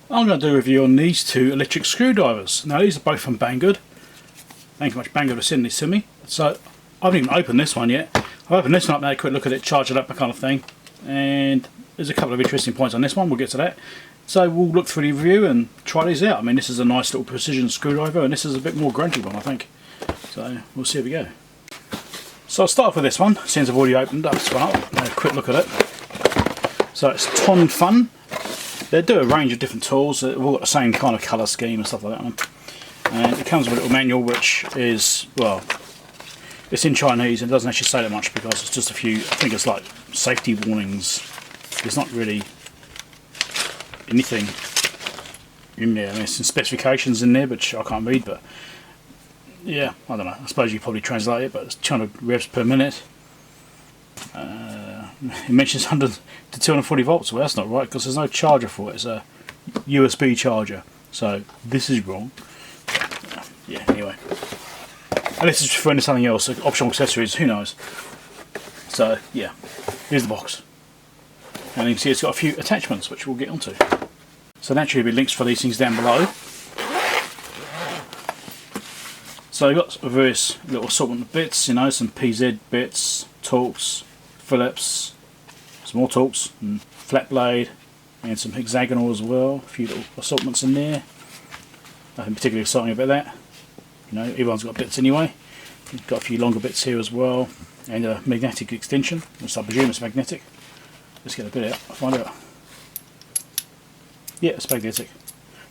I'm going to do a review on these two electric screwdrivers. Now these are both from Banggood. Thank you much Banggood for sending these to me. So I haven't even opened this one yet. I'll open this one up now, quick look at it, charge it up, that kind of thing. And there's a couple of interesting points on this one, we'll get to that. So we'll look through the review and try these out. I mean, this is a nice little precision screwdriver and this is a bit more grungy one, I think. So we'll see how we go. So I'll start off with this one, since I've already opened up this one up. Have a quick look at it. So it's Tonfon. They do a range of different tools. They've all got the same kind of colour scheme and stuff like that. And it comes with a little manual which is, well, it's in Chinese and it doesn't actually say that much because it's just a few, I think it's like safety warnings. There's not really anything in there. I mean, there's some specifications in there which I can't read, but yeah, I don't know. I suppose you probably translate it, but it's 200 revs per minute. It mentions 100 to 240 volts. Well, that's not right because there's no charger for it. It's a USB charger. So this is wrong. Yeah, anyway. And this is referring to something else, optional accessories, who knows. So, yeah, here's the box. And you can see it's got a few attachments which we'll get onto. So naturally there'll be links for these things down below. So you've got various little assortment of bits, you know, some PZ bits, Torx, Phillips, some more Torx, and flat blade, and some hexagonal as well. A few little assortments in there. Nothing particularly exciting about that. You know, everyone's got bits anyway. You've got a few longer bits here as well, and a magnetic extension, which I presume is magnetic. Let's get a bit out, I'll find out. Yeah, it's magnetic.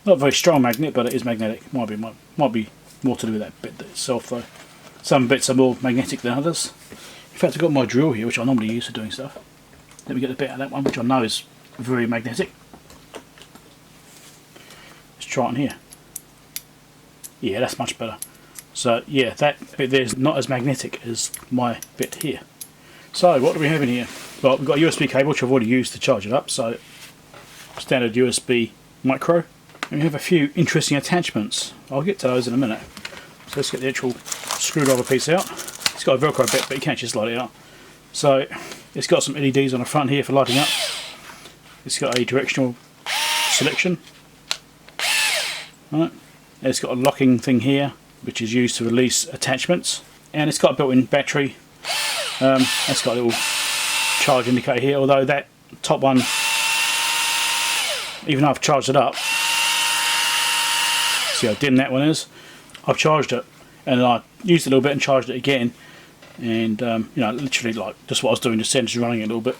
Not a very strong magnet, but it is magnetic. Might be more to do with that bit itself though. Some bits are more magnetic than others. In fact, I've got my drill here, which I normally use for doing stuff. Let me get a bit out of that one, which I know is very magnetic. Let's try it on here. Yeah, that's much better. So yeah, that bit there is not as magnetic as my bit here. So what do we have in here? Well, we've got a USB cable which I've already used to charge it up, so standard USB micro. And we have a few interesting attachments. I'll get to those in a minute. So let's get the actual screwdriver piece out. It's got a Velcro bit, but you can't just light it out. So it's got some LEDs on the front here for lighting up. It's got a directional selection. Right. It's got a locking thing here, which is used to release attachments, and it's got a built-in battery. It's got a little charge indicator here, although that top one, even though I've charged it up, see how dim that one is, I've charged it and I used it a little bit and charged it again, and you know, literally like just what I was doing, just running it a little bit,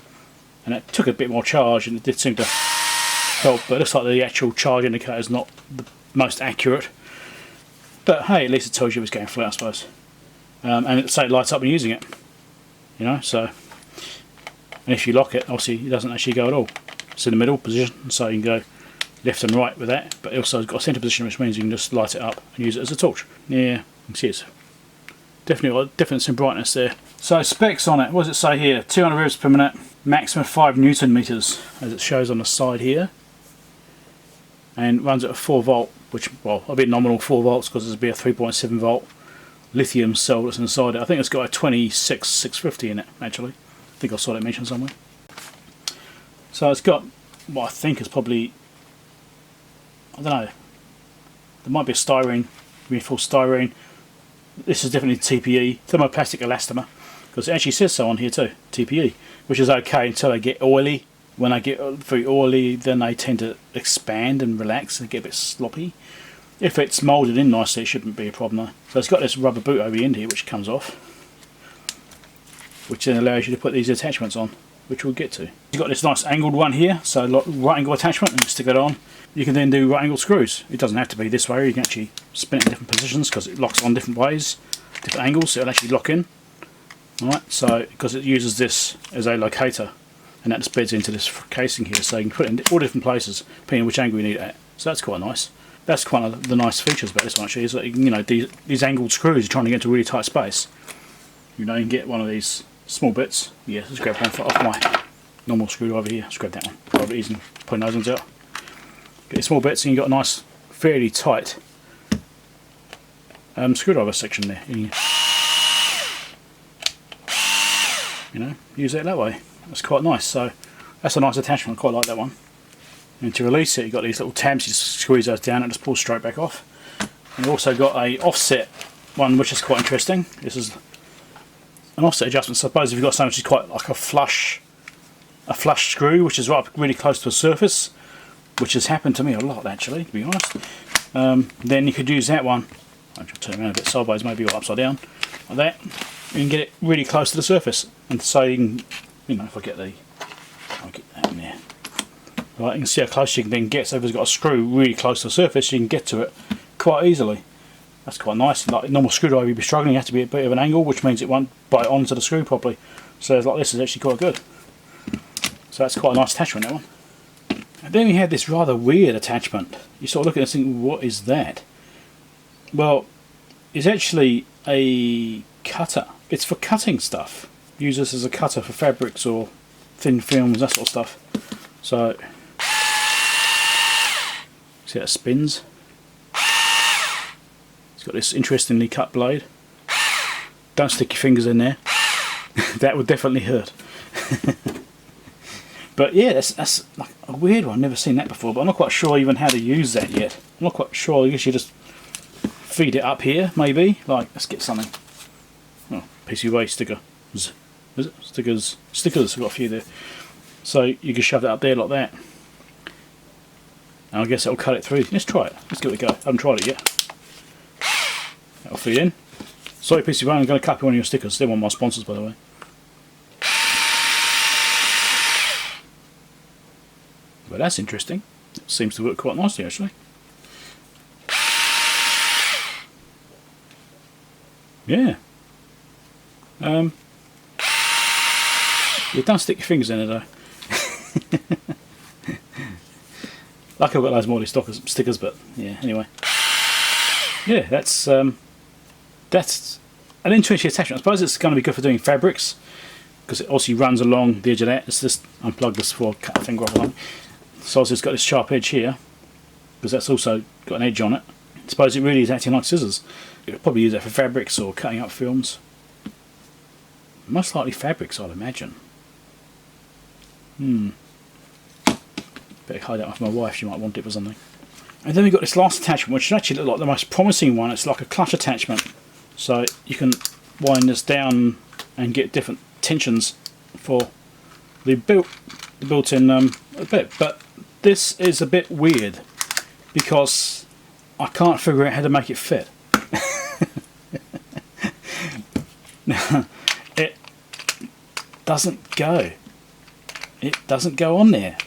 and it took a bit more charge and it did seem to help, but it looks like the actual charge indicator is not the most accurate. But hey, at least it tells you it's going flat, I suppose. And it say it lights up when you're using it. You know, so. And if you lock it, obviously it doesn't actually go at all. It's in the middle position, so you can go left and right with that. But it also has got a centre position, which means you can just light it up and use it as a torch. Yeah, you can see it's definitely got a difference in brightness there. So specs on it, what does it say here? 200 revs per minute, maximum 5 Newton meters, as it shows on the side here. And runs at a 4 volt, which, well, a bit nominal 4 volts because there's be a 3.7 volt lithium cell that's inside it. I think it's got a 26650 in it, actually. I think I saw that mentioned somewhere. So it's got what I think is probably, I don't know, there might be a styrene, reinforced styrene. This is definitely TPE, thermoplastic elastomer, because it actually says so on here too, TPE, which is okay until they get oily. When they get very oily, then they tend to expand and relax and get a bit sloppy. If it's moulded in nicely, it shouldn't be a problem though. So it's got this rubber boot over the end here which comes off, which then allows you to put these attachments on, which we'll get to. You've got this nice angled one here, so right angle attachment, and you stick it on. You can then do right angle screws. It doesn't have to be this way, you can actually spin it in different positions because it locks on different ways, different angles, so it'll actually lock in. Alright, so because it uses this as a locator, and that just beds into this casing here, so you can put it in all different places depending on which angle you need it at. So that's quite nice. That's quite one of the nice features about this one actually, is that, you know, these angled screws, you're trying to get into a really tight space. You know, you can get one of these small bits. Yeah, let's grab one off my normal screwdriver here. Let's grab that one. Quite a bit easy pulling those ones out. Get your small bits and you've got a nice, fairly tight screwdriver section there. You know, use it that way. That's quite nice. So that's a nice attachment. I quite like that one. And to release it, you've got these little tabs, you just squeeze those down and just pull straight back off. And you've also got a offset one, which is quite interesting. This is an offset adjustment. So suppose if you've got something which is quite like a flush screw, which is right up really close to a surface, which has happened to me a lot actually, to be honest. Then you could use that one. I'll turn it around a bit sideways, maybe, or upside down, like that. You can get it really close to the surface, and so you can, you know, if I get that in there. Right, you can see how close you can then get. So if it's got a screw really close to the surface, you can get to it quite easily. That's quite nice. Like a normal screwdriver, you'd be struggling. You have to be a bit of an angle, which means it won't bite onto the screw properly. So like this is actually quite good. So that's quite a nice attachment, that one. And then we had this rather weird attachment. You sort of look at this and think, what is that? Well, it's actually a cutter. It's for cutting stuff. Use this as a cutter for fabrics or thin films, that sort of stuff. So, see how it spins? It's got this interestingly cut blade. Don't stick your fingers in there. That would definitely hurt. But yeah, that's like a weird one. Never seen that before, but I'm not quite sure even how to use that yet. I'm not quite sure. I guess you just feed it up here, maybe. Like, let's get something. Oh, PCB sticker. Is it? Stickers. I've got a few there. So you can shove that up there like that. And I guess it'll cut it through. Let's try it. Let's give it a go. I haven't tried it yet. That'll feed in. Sorry, PCB, I'm going to copy one of your stickers. They're one of my sponsors, by the way. But that's interesting. It seems to work quite nicely, actually. Yeah. You don't stick your fingers in it though. Like I've got loads more of these stickers, but yeah. Anyway. Yeah, that's an interesting attachment. I suppose it's going to be good for doing fabrics because it also runs along the edge of that. Let's just unplug this before I cut the finger off along. So it's got this sharp edge here because that's also got an edge on it. I suppose it really is acting like scissors. You could probably use that for fabrics or cutting up films. Most likely fabrics, I'd imagine. Better hide that off my wife, she might want it for something. And then we've got this last attachment, which actually looks like the most promising one. It's like a clutch attachment. So you can wind this down and get different tensions for the built-in bit. But this is a bit weird because I can't figure out how to make it fit. It doesn't go. It doesn't go on there.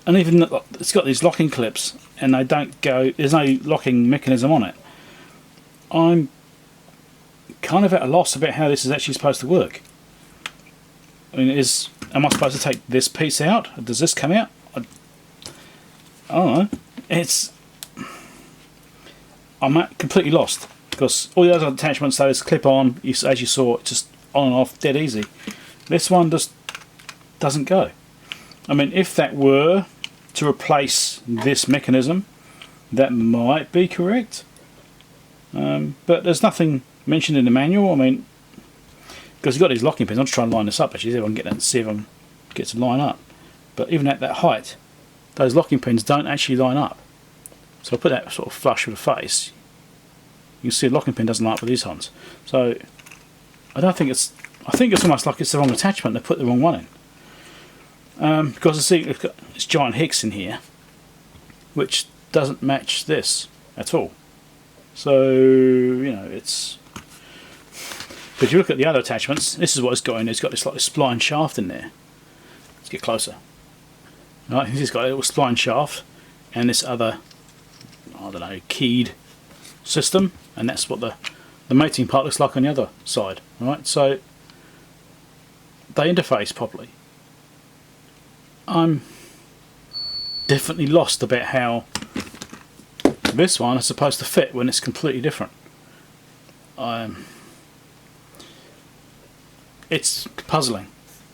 And even it's got these locking clips and they don't go, there's no locking mechanism on it. I'm kind of at a loss about how this is actually supposed to work. I mean, am I supposed to take this piece out? Does this come out? I don't know. I'm completely lost because all the other attachments, those clip on, as you saw, just on and off, dead easy. This one just doesn't go. I mean, if that were to replace this mechanism, that might be correct. But there's nothing mentioned in the manual. I mean, because you've got these locking pins. I'm just trying to line this up actually, see if I can get that and see if I can get to line up. But even at that height, those locking pins don't actually line up. So I'll put that sort of flush with the face. You can see the locking pin doesn't line up with these ones. So I think it's almost like it's the wrong attachment. They put the wrong one in. Because I see it's got this giant hex in here, which doesn't match this at all. So you know it's. But if you look at the other attachments, this is what it's got in. It's got this like this spline shaft in there. Let's get closer. Right, it's got a little spline shaft and this other, I don't know, keyed system, and that's what the mating part looks like on the other side. Right, so they interface properly. I'm definitely lost about how this one is supposed to fit when it's completely different. It's puzzling.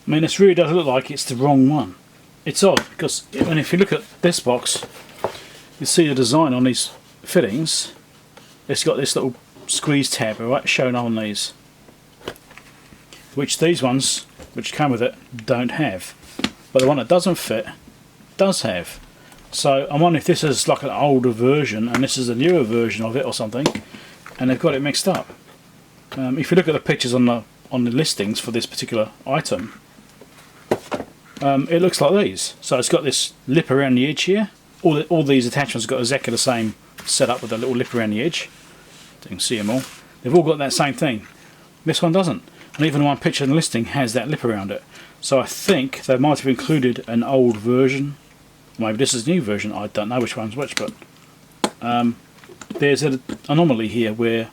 I mean, this really does look like it's the wrong one. It's odd because if you look at this box, you see the design on these fittings. It's got this little squeeze tab, right, shown on these, which these ones, which come with it, don't have. But the one that doesn't fit does have. So I'm wondering if this is like an older version and this is a newer version of it or something, and they've got it mixed up. If you look at the pictures on the listings for this particular item, it looks like these. So it's got this lip around the edge here. All these attachments have got exactly the same setup with a little lip around the edge. You can see them all. They've all got that same thing. This one doesn't. And even the one picture in the listing has that lip around it. So I think they might have included an old version. Maybe this is a new version. I don't know which one's which, but there's an anomaly here where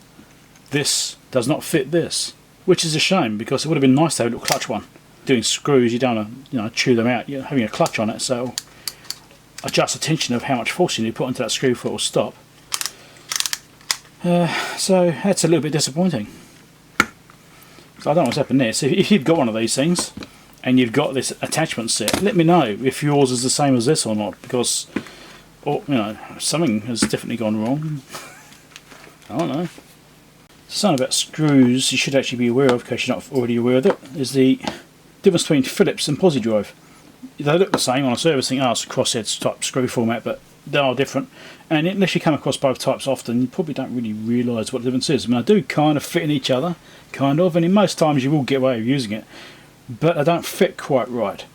this does not fit this, which is a shame because it would have been nice to have a little clutch one. Doing screws, you don't want to chew them out. You're having a clutch on it, so adjust the tension of how much force you need to put into that screw before it will stop. So that's a little bit disappointing. So I don't know what's happened there. So if you've got one of these things and you've got this attachment set, let me know if yours is the same as this or not, because something has definitely gone wrong. I don't know. Something about screws you should actually be aware of, in case you're not already aware of it, is the difference between Phillips and Pozidrive. They look the same on a servicing. It's a crossheads type screw format, but they are different. And unless you come across both types often, you probably don't really realise what the difference is. I mean, they do kind of fit in each other, kind of, and in most times you will get away with using it, but they don't fit quite right.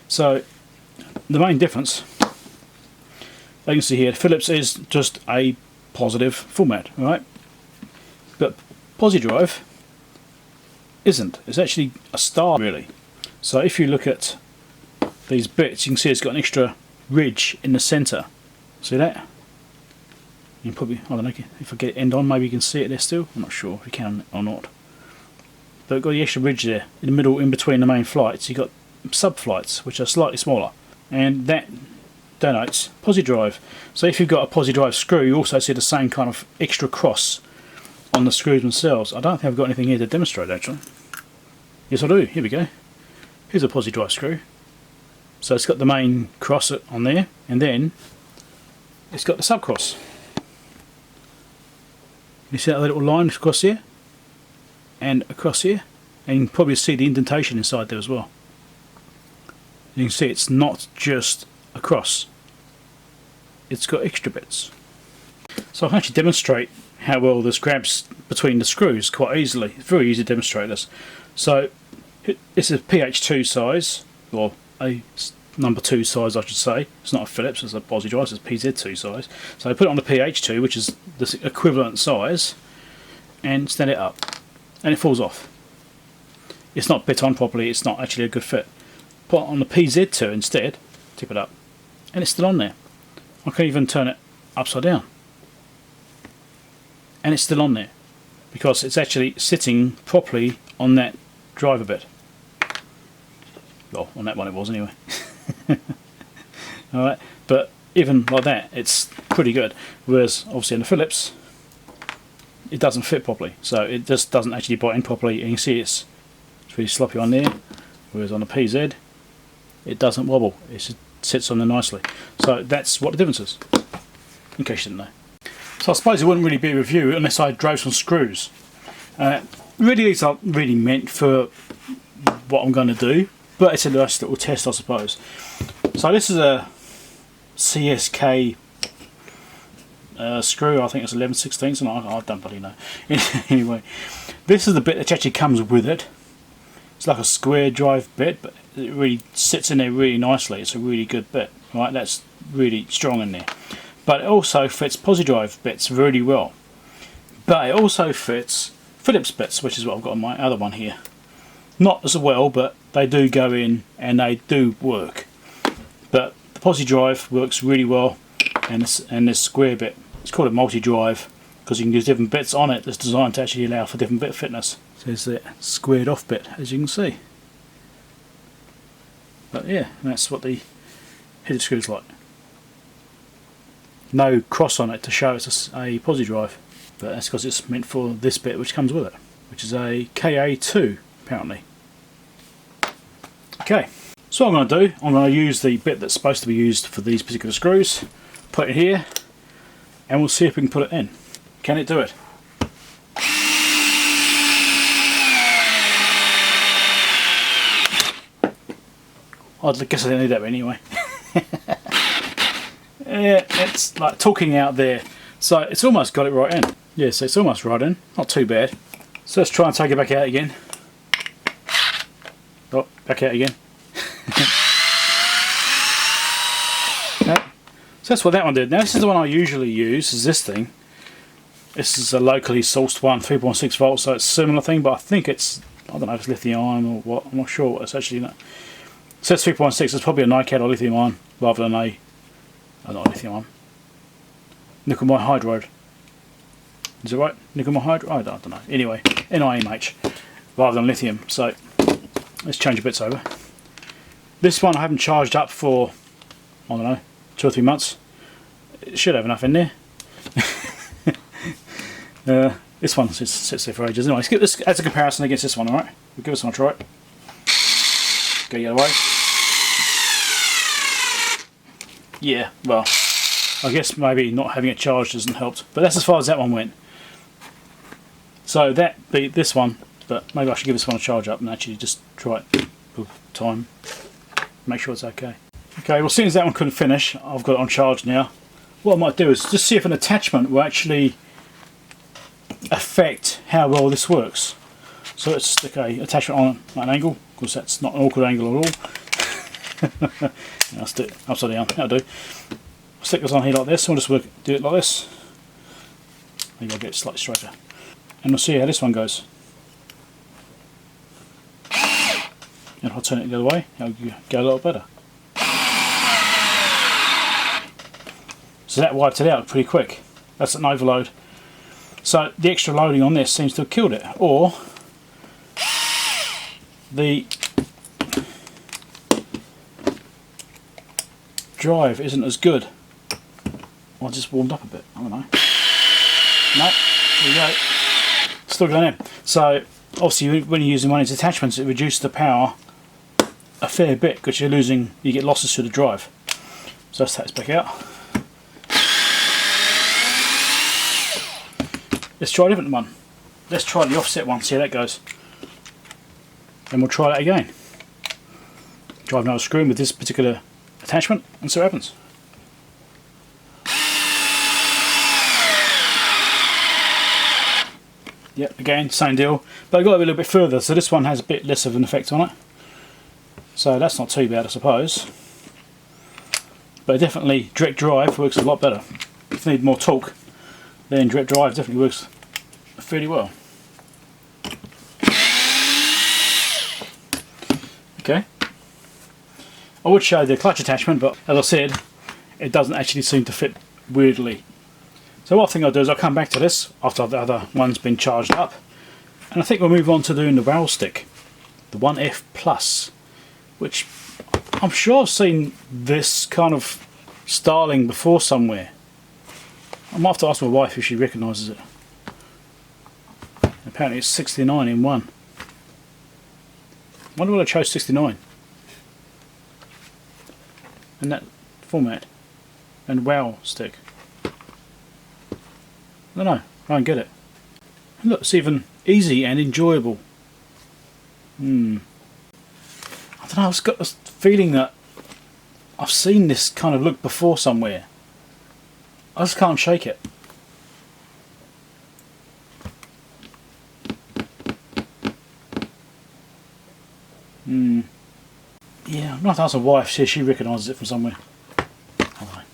So the main difference, you can see here, Phillips is just a positive format, right? But Pozidrive isn't. It's actually a star, really. So if you look at these bits, you can see it's got an extra ridge in the centre. See that? You can probably, I don't know, if I get it end on, maybe you can see it there still. I'm not sure if you can or not. But you've got the extra ridge there in the middle, in between the main flights. You've got sub-flights, which are slightly smaller. And that denotes Pozidrive. So if you've got a Pozidrive screw, you also see the same kind of extra cross on the screws themselves. I don't think I've got anything here to demonstrate, actually. Yes, I do. Here we go. Here's a Pozidrive screw. So it's got the main cross on there, and then it's got the sub-cross. You see that little line across here? And across here? And you can probably see the indentation inside there as well. You can see it's not just a cross. It's got extra bits. So I can actually demonstrate how well this grabs between the screws quite easily. It's very easy to demonstrate this. So it's a PH2 size, or a number 2 size I should say. It's not a Phillips, it's a Pozidrive, it's a PZ2 size. So I put it on the PH2, which is the equivalent size, and stand it up, and it falls off. It's not bit on properly, it's not actually a good fit. Put it on the PZ2 instead, tip it up, and it's still on there. I can even turn it upside down, and it's still on there, because it's actually sitting properly on that driver bit. Well, on that one it was anyway. Alright, but even like that, it's pretty good. Whereas, obviously, in the Phillips, it doesn't fit properly. So it just doesn't actually bite in properly, and you see it's really sloppy on there. Whereas on the PZ, it doesn't wobble. It just sits on there nicely. So that's what the difference is, in case you didn't know. So I suppose it wouldn't really be a review unless I drove some screws. Really, these aren't really meant for what I'm going to do, but it's a nice little test, I suppose. So this is a CSK screw. I think it's 11/16, and I don't bloody know. Anyway, this is the bit that actually comes with it. It's like a square drive bit, but it really sits in there really nicely. It's a really good bit, right? That's really strong in there. But it also fits Pozidrive bits really well. But it also fits Phillips bits, which is what I've got on my other one here. Not as well, but they do go in and they do work. But the Pozidrive works really well, and this square bit, it's called a multi-drive because you can use different bits on it that's designed to actually allow for different bit fitness. So there's that squared off bit, as you can see. But yeah, that's what the headed screw is like. No cross on it to show it's a Pozidrive, but that's because it's meant for this bit which comes with it, which is a KA2 apparently. Okay, so what I'm going to do, I'm going to use the bit that's supposed to be used for these particular screws, put it here, and we'll see if we can put it in. Can it do it? I guess I didn't need that anyway. it's like talking out there. So it's almost got it right in. Yeah, so it's almost right in. Not too bad. So let's try and take it back out again. Oh, back out again. Okay. So that's what that one did. Now this is the one I usually use, is this thing. This is a locally sourced one, 3.6 volts, so it's a similar thing, but I think it's, I don't know if it's lithium ion or what, I'm not sure what it's actually. So it's 3.6, it's probably a NiCad or lithium ion rather than not lithium ion. Nickel hydride. Is it right? Nickel hydride? I don't know. Anyway, NiMH rather than lithium. So let's change the bits over. This one I haven't charged up for, I don't know, 2 or 3 months. It should have enough in there. This one sits there for ages. Anyway, let's get this as a comparison against this one, alright? We'll give this one a try. Go the other way. Yeah, well, I guess maybe not having it charged hasn't helped, but that's as far as that one went. So that beat this one, but maybe I should give this one a charge up and actually just try it for time. Make sure it's okay. Okay, well, seeing as that one couldn't finish, I've got it on charge now. What I might do is just see if an attachment will actually affect how well this works. So let's stick a attachment on an angle, because that's not an awkward angle at all. I'll stick it upside down, that'll do. Stick this on here like this, and we'll just do it like this. Maybe I'll get it slightly straighter. And we'll see how this one goes. And if I turn it the other way, it'll go a lot better. So that wiped it out pretty quick. That's an overload. So the extra loading on this seems to have killed it, or the drive isn't as good. Well, I just warmed up a bit, I don't know. No, there you go. Still going in. So obviously when you're using one of these attachments, it reduces the power a fair bit because you get losses through the drive. So let's take this back out. Let's try a different one. Let's try the offset one, see how that goes. Then we'll try that again. Drive another screw in with this particular attachment and see what happens. Yep, again, same deal. But I got a little bit further, so this one has a bit less of an effect on it. So that's not too bad, I suppose. But definitely direct drive works a lot better. If you need more torque, then direct drive definitely works fairly well. Okay. I would show the clutch attachment, but as I said, it doesn't actually seem to fit weirdly. So what I think I'll do is I'll come back to this after the other one's been charged up, and I think we'll move on to doing the Wowstick, the 1F Plus, which I'm sure I've seen this kind of styling before somewhere. I might have to ask my wife if she recognises it. Apparently it's 69 in one. I wonder why I chose 69 in that format. And Wowstick. I don't know, I don't get it. And look, it's even easy and enjoyable. I don't know, I've got this feeling that I've seen this kind of look before somewhere. I just can't shake it. Yeah, I'm going to ask my wife, see if she recognises it from somewhere. Right.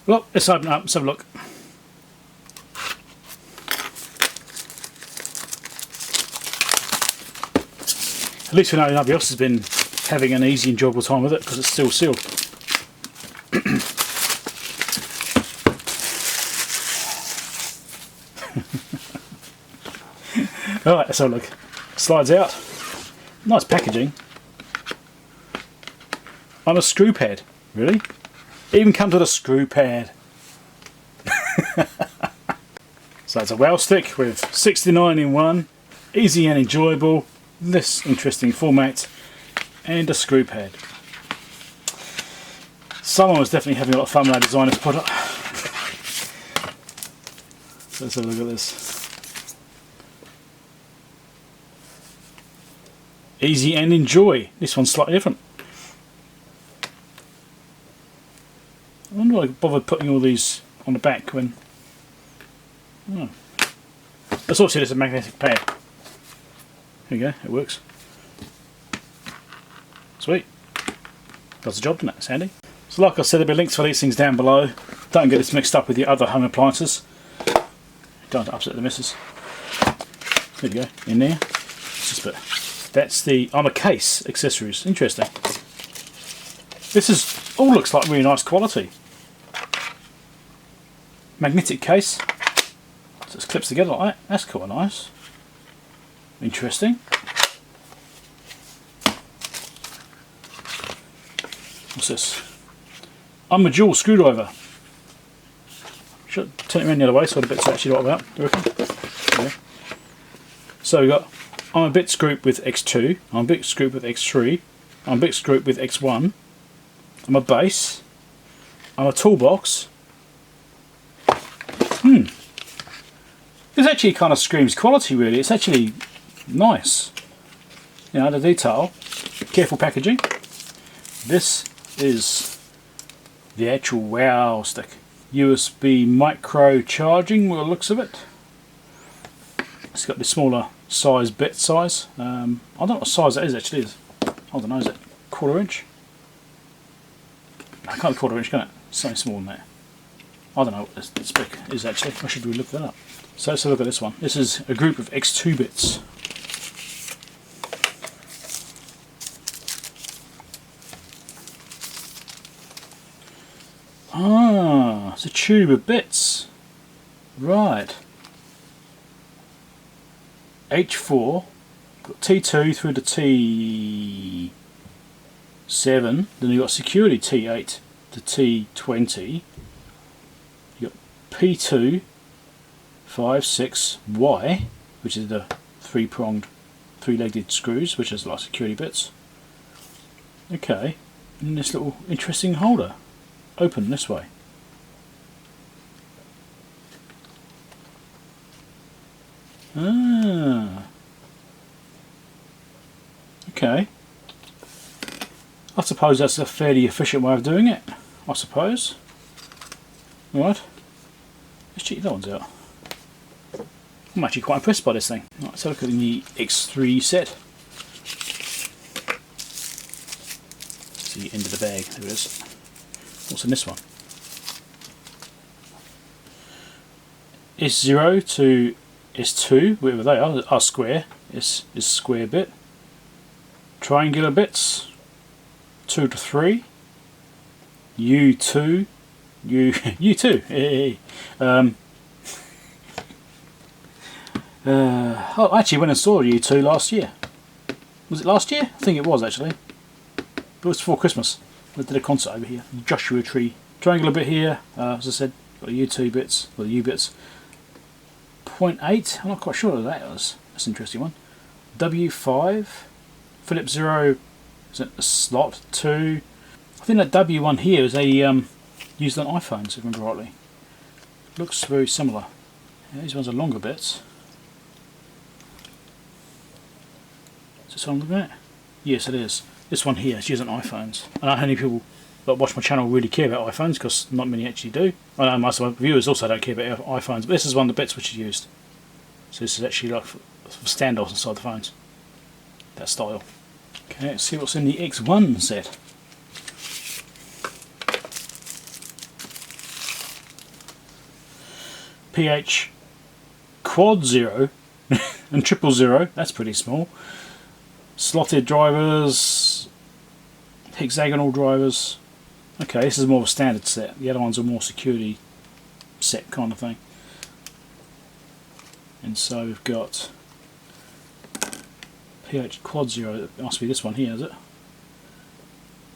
Well, let's open it up, let's have a look. At least we know nobody else has been having an easy, enjoyable time with it because it's still sealed. Alright, let's have a look. Slides out. Nice packaging. On a screw pad. Really? It even comes with a screw pad. So it's a Wowstick with 69 in one. Easy and enjoyable. This interesting format. And a screw pad. Someone was definitely having a lot of fun with our designer's product. So let's have a look at this. Easy and enjoy. This one's slightly different. I wonder why I bothered putting all these on the back when... Oh. That's obviously just a magnetic pad. There you go, it works. Sweet. Does the job, doesn't it? It's handy. So like I said, there'll be links for these things down below. Don't get this mixed up with the other home appliances. Don't upset the missus. There you go, in there. It's just a bit. That's the armor case accessories. Interesting. This is all looks like really nice quality. Magnetic case. So it clips together like that. That's quite nice. Interesting. What's this? I'm a dual screwdriver. Should turn it around the other way so the bits are actually right about. Do you reckon? Yeah. So we've got I'm a bits group with X2, I'm a bits group with X3, I'm a bits group with X1, I'm a base, I'm a toolbox. This actually kind of screams quality really, it's actually nice. You know, the detail, careful packaging. This is the actual Wowstick. USB micro charging by the looks of it. It's got the smaller size bit size. I don't know what size that is actually. I don't know, is it 1/4 inch? No, I can't 1/4 inch, can it? It's something smaller than that. I don't know what this big is actually. I should really look that up. So let's have a look at this one. This is a group of X2 bits. Ah, it's a tube of bits. Right. H4, got T2 through to T7, then you've got security T8 to T20, you've got P2, 5, 6, Y, which is the three-pronged, three-legged screws, which is like security bits. Okay, and this little interesting holder. Open this way. Ah. Okay. I suppose that's a fairly efficient way of doing it. I suppose. Right. Let's check the other ones out. I'm actually quite impressed by this thing. Right, let's have a look at the X3 set. See the end of the bag. There it is. What's in this one? S0 to S2, whatever they are square. S is square bit. Triangular bits, 2 to 3. U2, U2. I actually went and saw U2 last year. Was it last year? I think it was actually. It was before Christmas. I did a concert over here. Joshua Tree. Triangular bit here, as I said, got the U2 bits, or the U bits. 0.8, I'm not quite sure what that was. That's an interesting one. W5, Phillips 0, is it a slot 2? I think that W one here is a used on iPhones, if I remember rightly. Looks very similar. Yeah, these ones are longer bits. Is this what I'm looking at? Yes, it is. This one here is used on iPhones. I don't know how many people that watch my channel really care about iPhones, because not many actually do. I know most of my viewers also don't care about iPhones, but this is one of the bits which is used. So this is actually like for standoffs inside the phones. That style. Okay, let's see what's in the X1 set. PH quad 0 and 000, that's pretty small. Slotted drivers, hexagonal drivers. Okay, this is more of a standard set. The other ones are more security set kind of thing. And so we've got PH quad 0, it must be this one here, is it?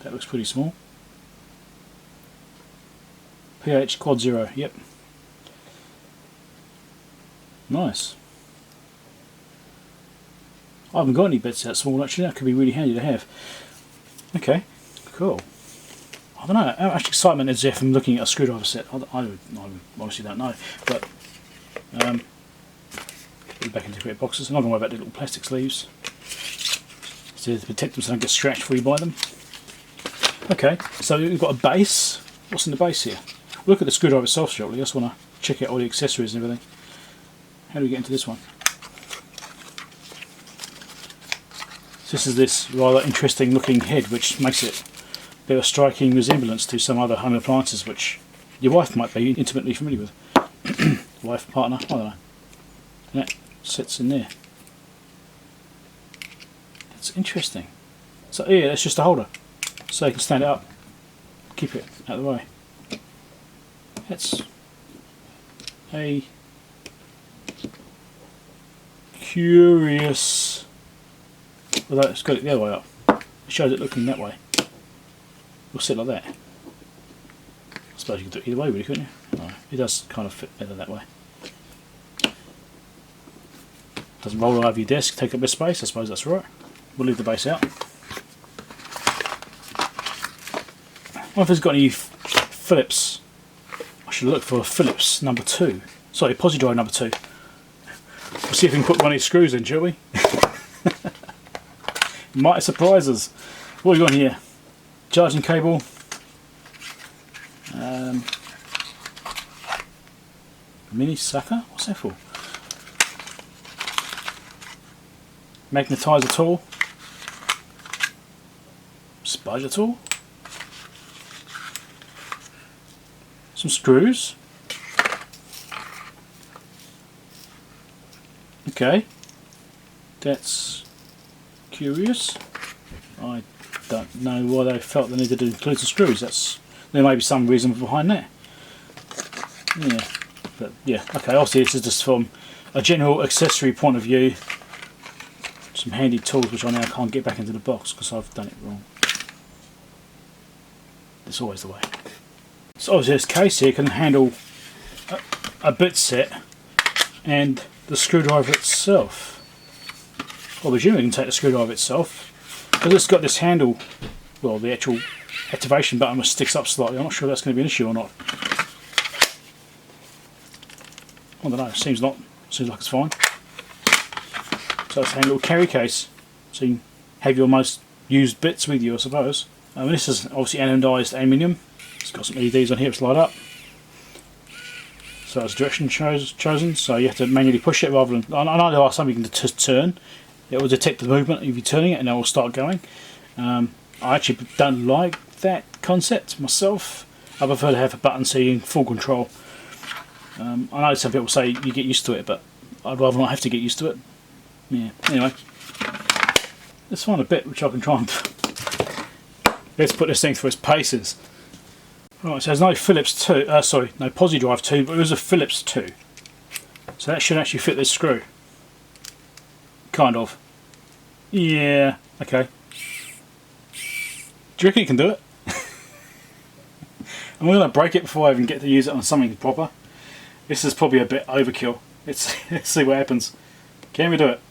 That looks pretty small. PH quad 0, yep. Nice. I haven't got any bits that small actually, that could be really handy to have. Okay, cool. I don't know, how much excitement is there from looking at a screwdriver set? I honestly don't know, but put it back into great boxes. I'm not going to worry about the little plastic sleeves. So to protect them so they don't get scratched before you buy them. Okay, so we've got a base, what's in the base here? Look at the screwdriver itself shortly. I just want to check out all the accessories and everything. How do we get into this one? So this is this rather interesting looking head, which makes it a bit of a striking resemblance to some other home appliances which your wife might be intimately familiar with. Wife, partner, I don't know. And that sits in there. That's interesting. So yeah, that's just a holder. So you can stand it up, keep it out of the way. That's a curious, although it's got it the other way up. It shows it looking that way. We'll sit like that. I suppose you could do it either way really, couldn't you? No, it does kind of fit better that way. Doesn't roll all over your desk, take up bit of space, I suppose that's right. We'll leave the base out. I wonder if it's got any Phillips. I should look for a Phillips number 2. Sorry, Pozidrive number 2. We'll see if we can put one of these screws in, shall we? Might surprise us. What have we got here? Charging cable. Mini sucker? What's that for? Magnetizer tool. Spider tool. Some screws. Okay. That's curious. I don't know why they felt they needed to include some screws. There may be some reason behind that. Yeah. But yeah, okay, obviously this is just from a general accessory point of view. Some handy tools which I now can't get back into the box because I've done it wrong. It's always the way. So obviously this case here can handle a bit set and the screwdriver itself. Well, I presume we can take the screwdriver itself because it's got this handle, well the actual activation button which sticks up slightly. I'm not sure that's going to be an issue or not. I don't know, seems like it's fine. So it's a little carry case, so you can have your most used bits with you, I suppose. This is obviously anodized aluminium. It's got some LEDs on here which light up. So it's direction chosen, so you have to manually push it rather than. I know there are some you can just turn. It will detect the movement if you're turning it and it will start going. I actually don't like that concept myself. I prefer to have a button so you're in full control. I know some people say you get used to it, but I'd rather not have to get used to it. Yeah. Anyway, let's find a bit which I can try and. Let's put this thing through its paces. Right, so there's no Phillips 2. Sorry, no Pozidrive 2, but it was a Phillips 2. So that should actually fit this screw. Kind of. Yeah. Okay. Do you reckon you can do it? I'm going to break it before I even get to use it on something proper. This is probably a bit overkill. Let's see what happens. Can we do it?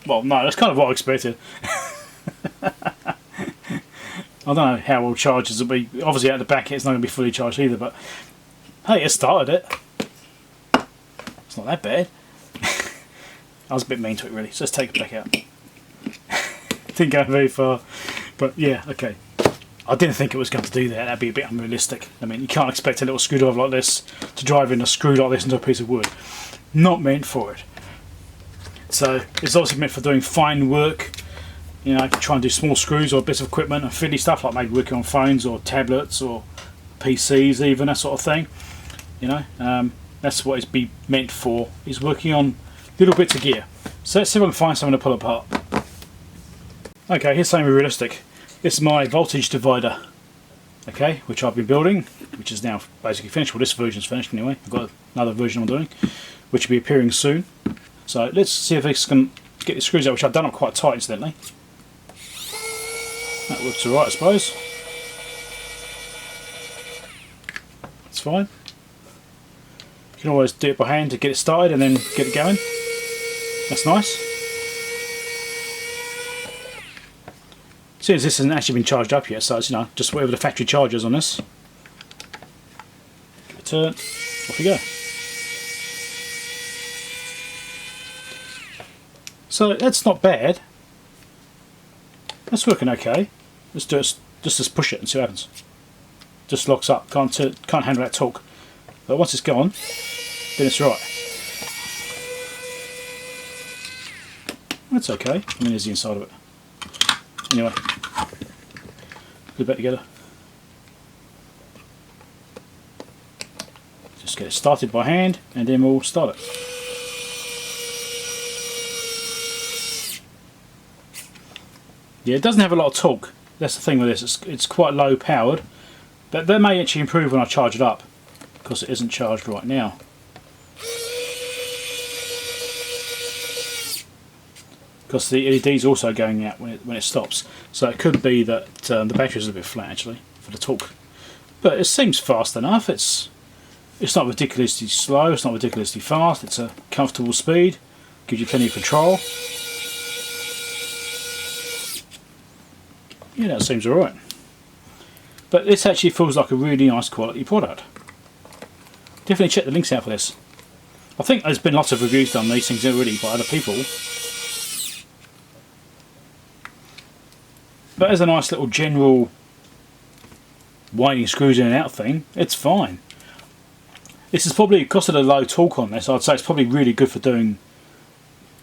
Well, no, that's kind of what I expected. I don't know how well charged it'll be. Obviously, at the back, it's not going to be fully charged either. But hey, it started it. It's not that bad. I was a bit mean to it, really. So let's take it back out. Didn't go very far, but yeah, okay. I didn't think it was going to do that. That'd be a bit unrealistic. I mean, you can't expect a little screwdriver like this to drive in a screw like this into a piece of wood. Not meant for it. So it's obviously meant for doing fine work. You know, you can try and do small screws or bits of equipment and fiddly stuff like maybe working on phones or tablets or PCs even, that sort of thing. You know, that's what it's meant for, is working on little bits of gear. So let's see if I can find something to pull apart. Okay, here's something realistic. This is my voltage divider, okay, which I've been building, which is now basically finished. Well, this version's finished anyway. I've got another version I'm doing, which will be appearing soon. So let's see if this can get the screws out, which I've done up quite tight incidentally. That looks alright, I suppose. That's fine. You can always do it by hand to get it started and then get it going. That's nice. Since this hasn't actually been charged up yet, so it's, you know, just whatever the factory charges on this. Give it a turn, off you go. So that's not bad. That's working okay. Let's do it. Just push it and see what happens. Just locks up. Can't handle that torque. But once it's gone, then it's right. That's okay. I mean, there's the inside of it. Anyway, put it back together. Just get it started by hand, and then we'll start it. Yeah, it doesn't have a lot of torque. That's the thing with this. It's quite low powered, but that may actually improve when I charge it up, because it isn't charged right now. Because the LED's also going out when it stops, so it could be that the battery's a little bit flat actually for the torque. But it seems fast enough. It's not ridiculously slow. It's not ridiculously fast. It's a comfortable speed. Gives you plenty of control. Yeah, that seems alright. But this actually feels like a really nice quality product. Definitely check the links out for this. I think there's been lots of reviews done on these things already by other people. But as a nice little general winding screws in and out thing, it's fine. This is probably, because of the low torque on this, I'd say it's probably really good for doing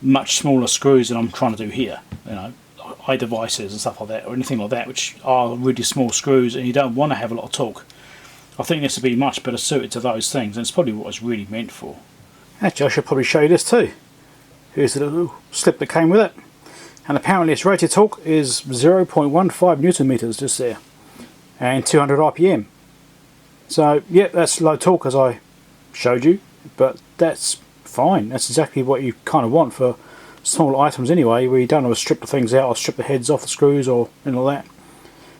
much smaller screws than I'm trying to do here. You know, iDevices and stuff like that, or anything like that, which are really small screws and you don't want to have a lot of torque. I think this would be much better suited to those things, and it's probably what it's really meant for. Actually, I should probably show you this too. Here's the little slip that came with it. And apparently its rated torque is 0.15 Newton meters just there, and 200 RPM. So yeah, that's low torque as I showed you, but that's fine. That's exactly what you kind of want for small items anyway, where you don't want to strip the things out or strip the heads off the screws or anything like that.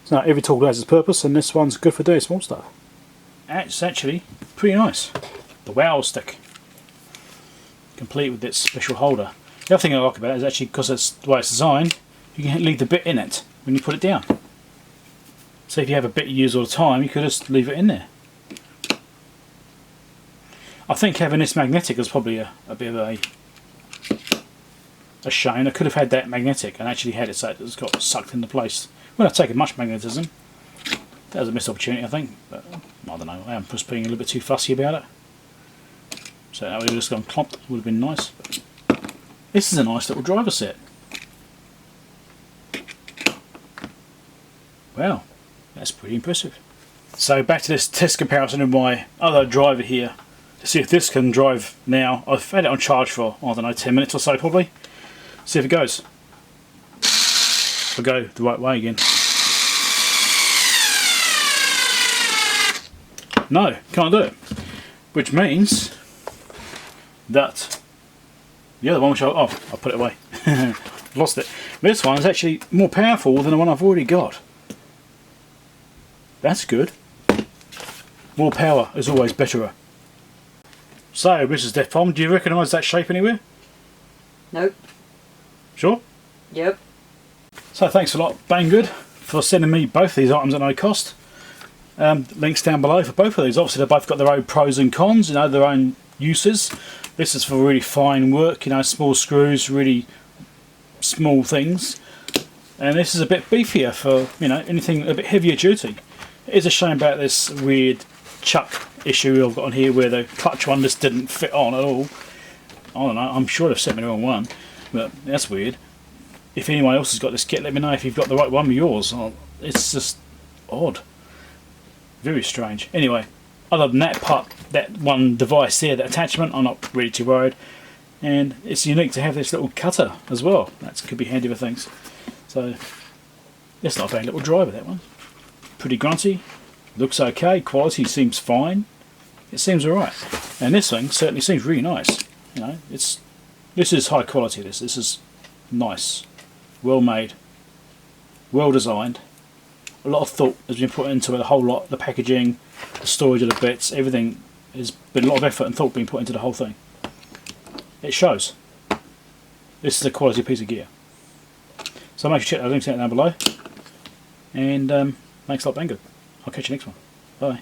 So every tool has its purpose, and this one's good for doing small stuff. It's actually pretty nice. The Wowstick, complete with its special holder. The other thing I like about it is actually, because it's the way it's designed, you can leave the bit in it when you put it down. So if you have a bit you use all the time, you could just leave it in there. I think having this magnetic is probably a bit of a shame. I could have had that magnetic and actually had it so it's got sucked into place. Wouldn't have taken much magnetism. That was a missed opportunity, I think. But I don't know. I am just being a little bit too fussy about it. So that would have just gone clomped. Would have been nice. But this is a nice little driver set. Wow, that's pretty impressive. So back to this test comparison of my other driver here, to see if this can drive now. I've had it on charge for, I don't know, 10 minutes or so probably. See if it goes. I'll go the right way again. No, can't do it. Which means that the other one, which I'll put it away. Lost it. This one is actually more powerful than the one I've already got. That's good. More power is always better. So, this is Defpom. Do you recognise that shape anywhere? Nope. Sure? Yep. So thanks a lot, Banggood, for sending me both these items at no cost. Links down below for both of these. Obviously they've both got their own pros and cons, you know, their own uses. This is for really fine work, you know, small screws, really small things. And this is a bit beefier for, you know, anything a bit heavier duty. It is a shame about this weird chuck issue I've got on here where the clutch one just didn't fit on at all. I don't know, I'm sure they've sent me the wrong one, but that's weird. If anyone else has got this kit, let me know if you've got the right one with yours. It's just odd. Very strange. Anyway, other than that part, that one device there, that attachment, I'm not really too worried. And it's unique to have this little cutter as well. That could be handy for things. So, that's not a bad little driver, that one. Pretty grunty. Looks okay. Quality seems fine. It seems alright. And this thing certainly seems really nice. You know, this is high quality. This is nice, well made, well designed. A lot of thought has been put into it. The whole lot, the packaging, the storage of the bits, everything. There's been a lot of effort and thought being put into the whole thing. It shows. This is a quality piece of gear. So make sure you check the links out down below. And thanks a lot, Banggood. I'll catch you next one. Bye.